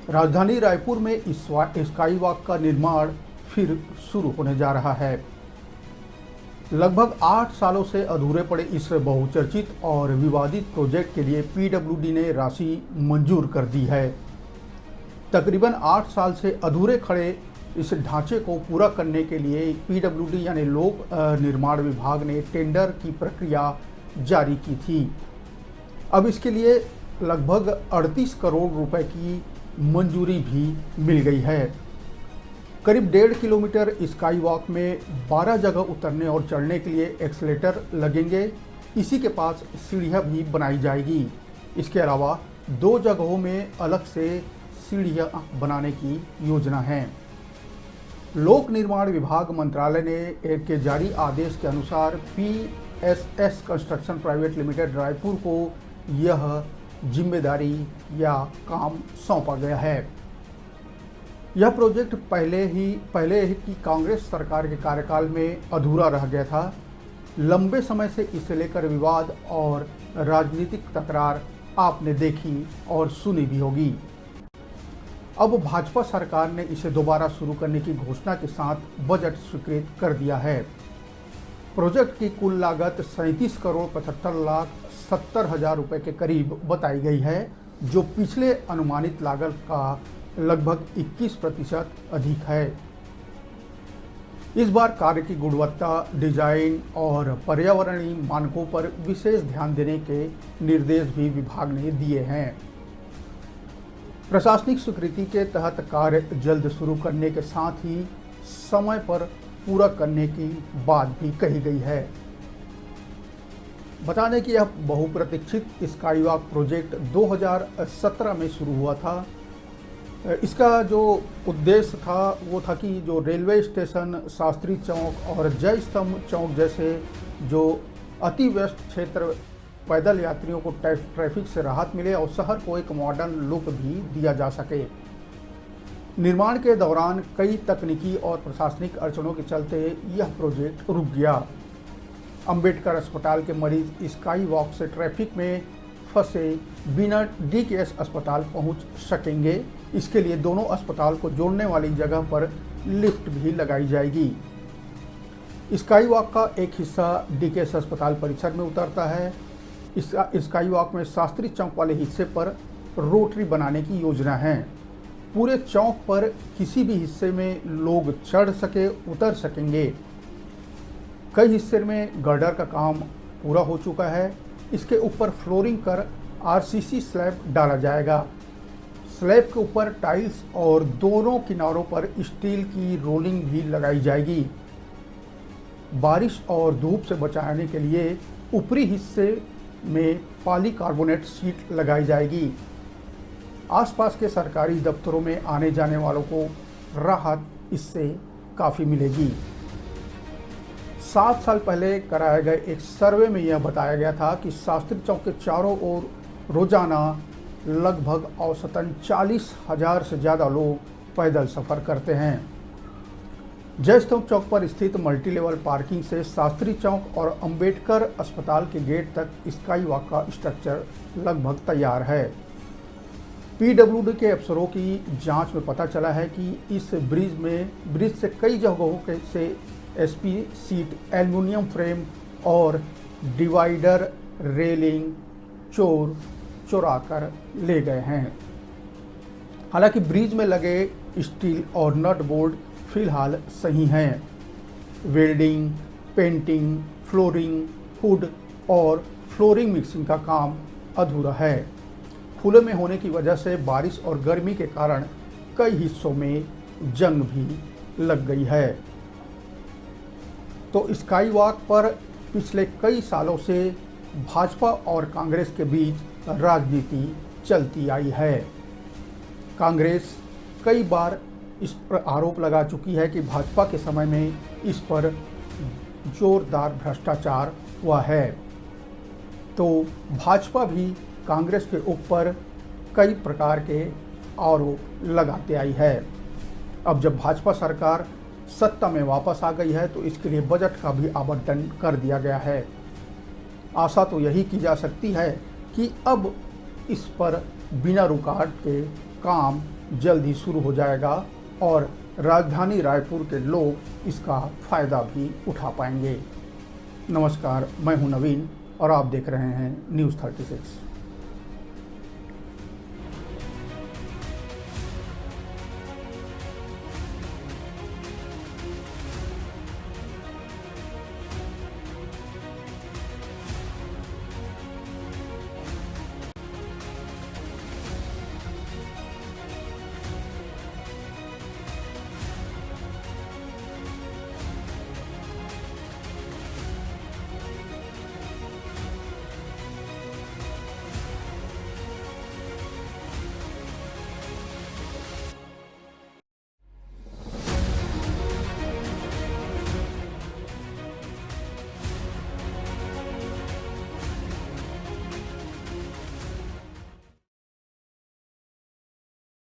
राजधानी रायपुर में sky walk का निर्माण फिर शुरू होने जा रहा है। लगभग 8 सालों से अधूरे पड़े इस बहुचर्चित और विवादित प्रोजेक्ट के लिए पीडब्ल्यूडी ने राशि मंजूर कर दी है। तकरीबन 8 साल से अधूरे खड़े इस ढांचे को पूरा करने के लिए पीडब्ल्यूडी यानी लोक निर्माण विभाग ने टेंडर की प्रक्रिया जारी की थी। अब इसके लिए लगभग 38 करोड़ रुपए की मंजूरी भी मिल गई है। करीब 1.5 किलोमीटर स्काई वॉक में 12 जगह उतरने और चढ़ने के लिए एक्सीलेटर लगेंगे। इसी के पास सीढ़ियाँ भी बनाई जाएगी। इसके अलावा 2 जगहों में अलग से सीढ़ियाँ बनाने की योजना है। लोक निर्माण विभाग मंत्रालय ने के जारी आदेश के अनुसार PSS construction private limited Raipur को यह जिम्मेदारी या काम सौंपा गया है। यह प्रोजेक्ट पहले ही कांग्रेस सरकार के कार्यकाल में अधूरा रह गया था। लंबे समय से इसे लेकर विवाद और राजनीतिक तकरार आपने देखी और सुनी भी होगी। अब भाजपा सरकार ने इसे दोबारा शुरू करने की घोषणा के साथ बजट स्वीकृत कर दिया है। प्रोजेक्ट की कुल लागत 37 करोड़ 75 लाख 70 हजार रुपये के करीब बताई गई है, जो पिछले अनुमानित लागत का लगभग 21% अधिक है। इस बार कार्य की गुणवत्ता, डिजाइन और पर्यावरणीय मानकों पर विशेष ध्यान देने के निर्देश भी विभाग ने दिए हैं। प्रशासनिक स्वीकृति के तहत कार्य जल्द शुरू करने के साथ ही समय पर पूरा करने की बात भी कही गई है। बता दें कि यह बहुप्रतीक्षित स्काई वॉक प्रोजेक्ट 2017 में शुरू हुआ था। इसका जो उद्देश्य था वो था कि जो रेलवे स्टेशन, शास्त्री चौक और जय स्तंभ चौक जैसे जो अति व्यस्त क्षेत्र पैदल यात्रियों को ट्रैफिक से राहत मिले और शहर को एक मॉडर्न लुक भी दिया जा सके। निर्माण के दौरान कई तकनीकी और प्रशासनिक अड़चनों के चलते यह प्रोजेक्ट रुक गया। अंबेडकर अस्पताल के मरीज स्काई वॉक से ट्रैफिक में फंसे बिना डीकेएस अस्पताल पहुंच सकेंगे। इसके लिए दोनों अस्पताल को जोड़ने वाली जगह पर लिफ्ट भी लगाई जाएगी। स्काई वॉक का एक हिस्सा डीकेएस अस्पताल परिसर में उतरता है। इस स्काई वॉक में शास्त्री चौक वाले हिस्से पर रोटरी बनाने की योजना है। पूरे चौक पर किसी भी हिस्से में लोग चढ़ सके, उतर सकेंगे। कई हिस्से में गर्डर का काम पूरा हो चुका है। इसके ऊपर फ्लोरिंग कर आरसीसी स्लैब डाला जाएगा। स्लैब के ऊपर टाइल्स और दोनों किनारों पर स्टील की रोलिंग भी लगाई जाएगी। बारिश और धूप से बचाने के लिए ऊपरी हिस्से में पॉलीकार्बोनेट शीट लगाई जाएगी। आसपास के सरकारी दफ्तरों में आने जाने वालों को राहत इससे काफ़ी मिलेगी। 7 साल पहले कराए गए एक सर्वे में यह बताया गया था कि शास्त्री चौक के चारों ओर रोजाना लगभग औसतन 40,000 से ज़्यादा लोग पैदल सफ़र करते हैं। जयस्तंभ चौक पर स्थित मल्टी लेवल पार्किंग से शास्त्री चौक और अंबेडकर अस्पताल के गेट तक स्काई वॉक का स्ट्रक्चर लगभग तैयार है। पीडब्ल्यूडी के अफसरों की जांच में पता चला है कि इस ब्रिज से कई जगहों से एसपी सीट, एल्युमिनियम फ्रेम और डिवाइडर रेलिंग चुरा कर ले गए हैं। हालांकि ब्रिज में लगे स्टील और नट बोल्ट फिलहाल सही हैं। वेल्डिंग, पेंटिंग, फ्लोरिंग, हुड और फ्लोरिंग मिक्सिंग का काम अधूरा है। खुले में होने की वजह से बारिश और गर्मी के कारण कई हिस्सों में जंग भी लग गई है। तो स्काई वॉक पर पिछले कई सालों से भाजपा और कांग्रेस के बीच राजनीति चलती आई है। कांग्रेस कई बार इस पर आरोप लगा चुकी है कि भाजपा के समय में इस पर जोरदार भ्रष्टाचार हुआ है। तो भाजपा भी कांग्रेस के ऊपर कई प्रकार के आरोप लगाते आई है। अब जब भाजपा सरकार सत्ता में वापस आ गई है तो इसके लिए बजट का भी आवंटन कर दिया गया है। आशा तो यही की जा सकती है कि अब इस पर बिना रुकावट के काम जल्द ही शुरू हो जाएगा और राजधानी रायपुर के लोग इसका फ़ायदा भी उठा पाएंगे। नमस्कार, मैं हूं नवीन और आप देख रहे हैं न्यूज़ 36।